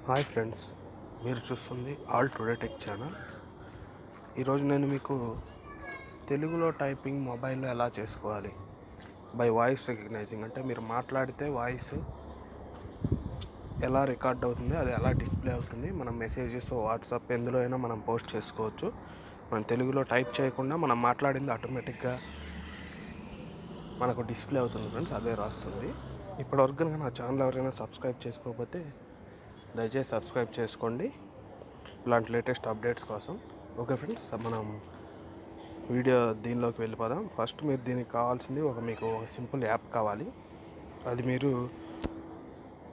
Hi friends, మీరు చూస్తుంది all today tech channel. ఈరోజు నేను మీకు తెలుగులో టైపింగ్ మొబైల్లో ఎలా చేసుకోవాలి బై వాయిస్ రికగ్నైజింగ్, అంటే మీరు మాట్లాడితే వాయిస్ ఎలా రికార్డ్ అవుతుంది, అది ఎలా డిస్ప్లే అవుతుంది, మనం మెసేజెస్ వాట్సాప్ ఎందులో అయినా మనం పోస్ట్ చేసుకోవచ్చు. మనం తెలుగులో టైప్ చేయకుండా మనం మాట్లాడింది ఆటోమేటిక్గా మనకు డిస్ప్లే అవుతుంది ఫ్రెండ్స్, అదే రాస్తుంది. ఇప్పటివరకు కనుక నా ఛానల్ ఎవరైనా సబ్స్క్రైబ్ చేసుకోకపోతే దయచేసి సబ్స్క్రైబ్ చేసుకోండి ఇలాంటి లేటెస్ట్ అప్డేట్స్ కోసం. ఓకే ఫ్రెండ్స్, మనం వీడియో దీనిలోకి వెళ్ళిపోదాం. ఫస్ట్ మీరు దీనికి కావాల్సింది మీకు ఒక సింపుల్ యాప్ కావాలి. అది మీరు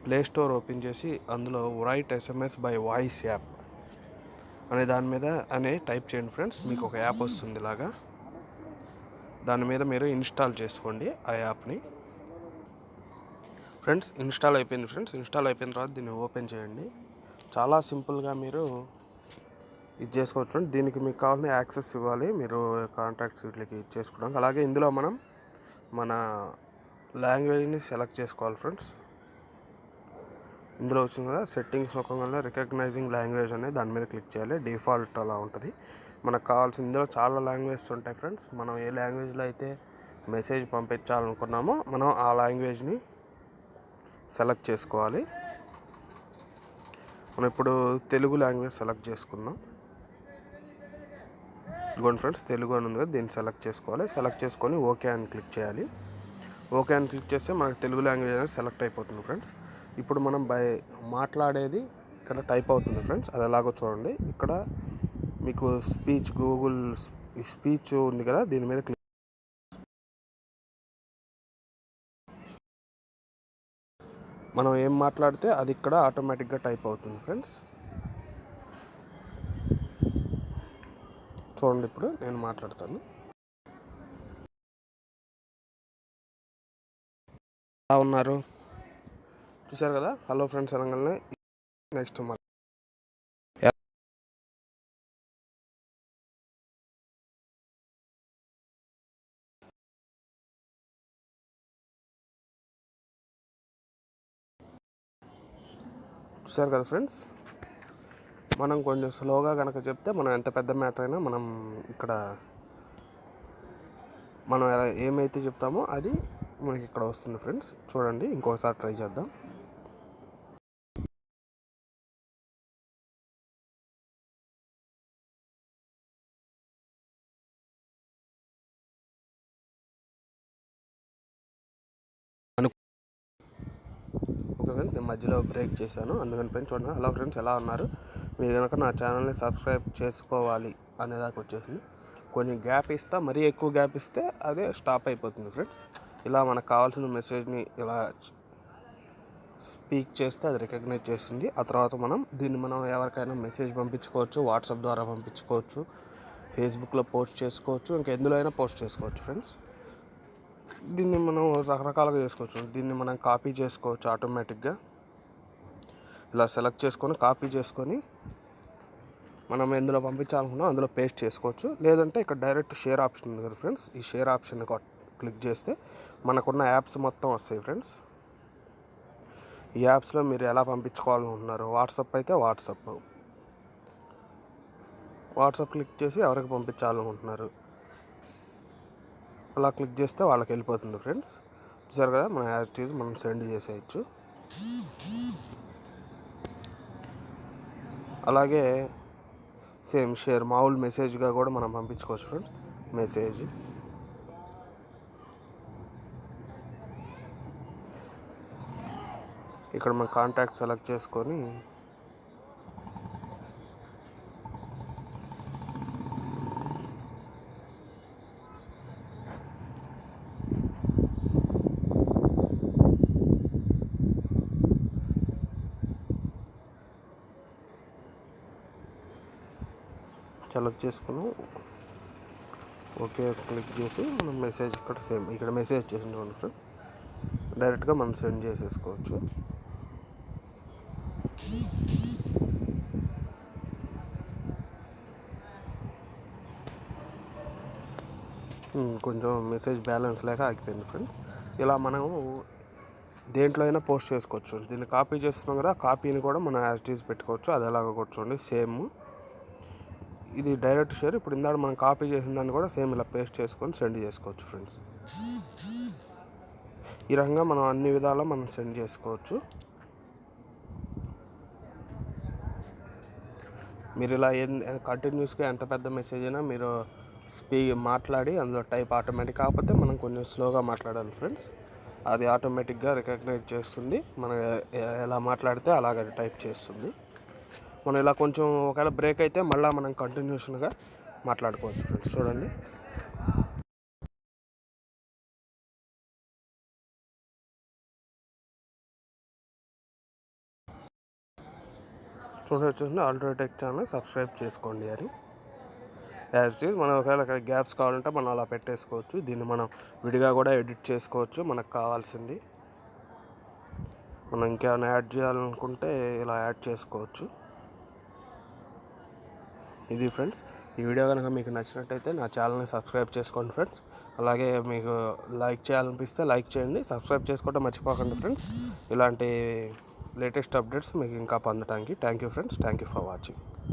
ప్లే స్టోర్ ఓపెన్ చేసి అందులో right SMS by voice app అనే దాని మీద టైప్ చేయండి ఫ్రెండ్స్. మీకు ఒక యాప్ వస్తుంది ఇలాగా. దాని మీద మీరు ఇన్స్టాల్ చేసుకోండి ఆ యాప్ని. ఫ్రెండ్స్, ఇన్స్టాల్ అయిపోయింది ఇన్స్టాల్ అయిపోయిన తర్వాత దీన్ని ఓపెన్ చేయండి. చాలా సింపుల్గా మీరు ఇది చేసుకోవచ్చు ఫ్రెండ్స్. దీనికి మీకు కావాల్సిన యాక్సెస్ ఇవ్వాలి మీరు కాంటాక్ట్స్ వీటికి చేసుకోవడానికి. అలాగే ఇందులో మనం మన లాంగ్వేజ్ని సెలెక్ట్ చేసుకోవాలి ఫ్రెండ్స్. ఇందులో వచ్చింది కదా సెట్టింగ్స్ నొక్కగానే రికగ్నైజింగ్ లాంగ్వేజ్ అనేది దాని మీద క్లిక్ చేయాలి. డిఫాల్ట్ అలా ఉంటుంది. మనకు కావాల్సిన ఇందులో చాలా లాంగ్వేజెస్ ఉంటాయి ఫ్రెండ్స్. మనం ఏ లాంగ్వేజ్లో అయితే మెసేజ్ పంపించాలనుకున్నామో మనం ఆ లాంగ్వేజ్ని సెలెక్ట్ చేసుకోవాలి. మనం ఇప్పుడు తెలుగు లాంగ్వేజ్ సెలెక్ట్ చేసుకుందాం. ఇదిగోండి ఫ్రెండ్స్, తెలుగు అని ఉంది కదా, దీన్ని సెలెక్ట్ చేసుకోవాలి. సెలెక్ట్ చేసుకొని ఓకే అని క్లిక్ చేయాలి. ఓకే అని క్లిక్ చేస్తే మనకు తెలుగు లాంగ్వేజ్ అనేది సెలెక్ట్ అయిపోతుంది ఫ్రెండ్స్. ఇప్పుడు మనం మాట్లాడేది ఇక్కడ టైప్ అవుతుంది ఫ్రెండ్స్. అది ఎలాగో చూడండి. ఇక్కడ మీకు గూగుల్ స్పీచ్ ఉంది కదా, దీని మీద క్లిక్ మనం ఏం మాట్లాడితే అది ఇక్కడ ఆటోమేటిక్గా టైప్ అవుతుంది ఫ్రెండ్స్. చూడండి, ఇప్పుడు నేను మాట్లాడతాను. ఎలా ఉన్నారు చూసారు కదా, హలో ఫ్రెండ్స్ అనగానే నెక్స్ట్ చూసారు కదా ఫ్రెండ్స్. మనం కొంచెం స్లోగా కనుక చెప్తే మనం ఎంత పెద్ద మ్యాటర్ అయినా మనం ఇక్కడ మనం ఏమైతే చెప్తామో అది మనకి ఇక్కడ వస్తుంది ఫ్రెండ్స్. చూడండి, ఇంకోసారి ట్రై చేద్దాం. ఓకే ఫ్రెండ్స్, నేను మధ్యలో బ్రేక్ చేశాను, అందుకని ఫ్రెండ్స్ చూడండి. హలో ఫ్రెండ్స్, ఎలా ఉన్నారు? మీరు కనుక నా ఛానల్ని సబ్స్క్రైబ్ చేసుకోవాలి అనేదాకా వచ్చేసింది. కొంచెం గ్యాప్ ఇస్తా, మరీ ఎక్కువ గ్యాప్ ఇస్తే అదే స్టాప్ అయిపోతుంది ఫ్రెండ్స్. ఇలా మనకు కావాల్సిన మెసేజ్ని ఇలా స్పీక్ చేస్తే అది రికగ్నైజ్ చేస్తుంది. ఆ తర్వాత మనం ఎవరికైనా మెసేజ్ పంపించుకోవచ్చు, వాట్సాప్ ద్వారా పంపించుకోవచ్చు, ఫేస్బుక్లో పోస్ట్ చేసుకోవచ్చు, ఇంకా ఎందులో అయినా పోస్ట్ చేసుకోవచ్చు ఫ్రెండ్స్. దీన్ని మనం రకరకాలుగా చేసుకోవచ్చు. దీన్ని మనం కాపీ చేసుకోవచ్చు ఆటోమేటిక్గా. ఇలా సెలెక్ట్ చేసుకొని కాపీ చేసుకొని మనం ఎందులో పంపించాలనుకున్నాం అందులో పేస్ట్ చేసుకోవచ్చు. లేదంటే ఇక్కడ డైరెక్ట్ షేర్ ఆప్షన్ ఉంది కదా ఫ్రెండ్స్, ఈ షేర్ ఆప్షన్ క్లిక్ చేస్తే మనకున్న యాప్స్ మొత్తం వస్తాయి ఫ్రెండ్స్. ఈ యాప్స్లో మీరు ఎలా పంపించుకోవాలనుకుంటున్నారు, వాట్సాప్ అయితే వాట్సాప్ క్లిక్ చేసి ఎవరికి పంపించాలనుకుంటున్నారు అలా క్లిక్ చేస్తే వాళ్ళకి వెళ్ళిపోతుంది ఫ్రెండ్స్. చూసారు కదా, మన యాక్టివ్స్ మనం సెండ్ చేసేయచ్చు. అలాగే సేమ్ షేర్ మామూలు మెసేజ్గా కూడా మనం పంపించుకోవచ్చు ఫ్రెండ్స్. మెసేజ్ ఇక్కడ మన కాంటాక్ట్ సెలెక్ట్ చేసుకొని సెలెక్ట్ చేసుకుని ఓకే క్లిక్ చేసి మనం మెసేజ్ ఇక్కడ మెసేజ్ చేసిన ఫ్రెండ్ డైరెక్ట్గా మనం సెండ్ చేసేసుకోవచ్చు. కొంచెం మెసేజ్ బ్యాలెన్స్ లేక ఆగిపోయింది ఫ్రెండ్స్. ఇలా మనం దేంట్లో అయినా పోస్ట్ చేసుకోవచ్చు. దీన్ని కాపీ చేస్తున్నాం కదా, కాపీని కూడా మనం యాజ్ ఇట్ ఈజ్ పెట్టుకోవచ్చు. అది ఎలాగో కూర్చోండి సేమ్. ఇది డైరెక్ట్ షేర్. ఇప్పుడు ఇందాక మనం కాపీ చేసిన దాన్ని కూడా సేమ్ ఇలా పేస్ట్ చేసుకొని సెండ్ చేసుకోవచ్చు ఫ్రెండ్స్. ఈ రకంగా మనం అన్ని విధాలా మనం సెండ్ చేసుకోవచ్చు. మీరు ఇలా కంటిన్యూస్గా ఎంత పెద్ద మెసేజ్ అయినా మీరు మాట్లాడి అందులో టైప్ ఆటోమేటిక్, కాకపోతే మనం కొంచెం స్లోగా మాట్లాడాలి ఫ్రెండ్స్. అది ఆటోమేటిక్గా రికగ్నైజ్ చేస్తుంది. మనం ఎలా మాట్లాడితే అలాగ టైప్ చేస్తుంది. మనం ఇలా కొంచెం ఒకవేళ బ్రేక్ అయితే మళ్ళీ మనం కంటిన్యూషన్గా మాట్లాడుకోవచ్చు ఫ్రెండ్స్. చూడండి, చూడండి ఆల్రెడీ టెక్ ఛానల్ సబ్స్క్రైబ్ చేసుకోండి అని యాజ్ ఇట్ ఈజ్. మనం ఒకవేళ గ్యాప్స్ కావాలంటే మనం అలా పెట్టేసుకోవచ్చు. దీన్ని మనం విడిగా కూడా ఎడిట్ చేసుకోవచ్చు మనకు కావాల్సింది. మనం ఇంకేమైనా యాడ్ చేయాలనుకుంటే ఇలా యాడ్ చేసుకోవచ్చు. ఇది ఫ్రెండ్స్, ఈ వీడియో కనుక మీకు నచ్చినట్టయితే నా ఛానల్ని సబ్స్క్రైబ్ చేసుకోండి ఫ్రెండ్స్. అలాగే మీకు లైక్ చేయాలనిపిస్తే లైక్ చేయండి. సబ్స్క్రైబ్ చేసుకోవడం మర్చిపోకండి ఫ్రెండ్స్. ఇలాంటి లేటెస్ట్ అప్డేట్స్ మీకు ఇంకా పొందడానికి. Thank you friends. Thank you for watching.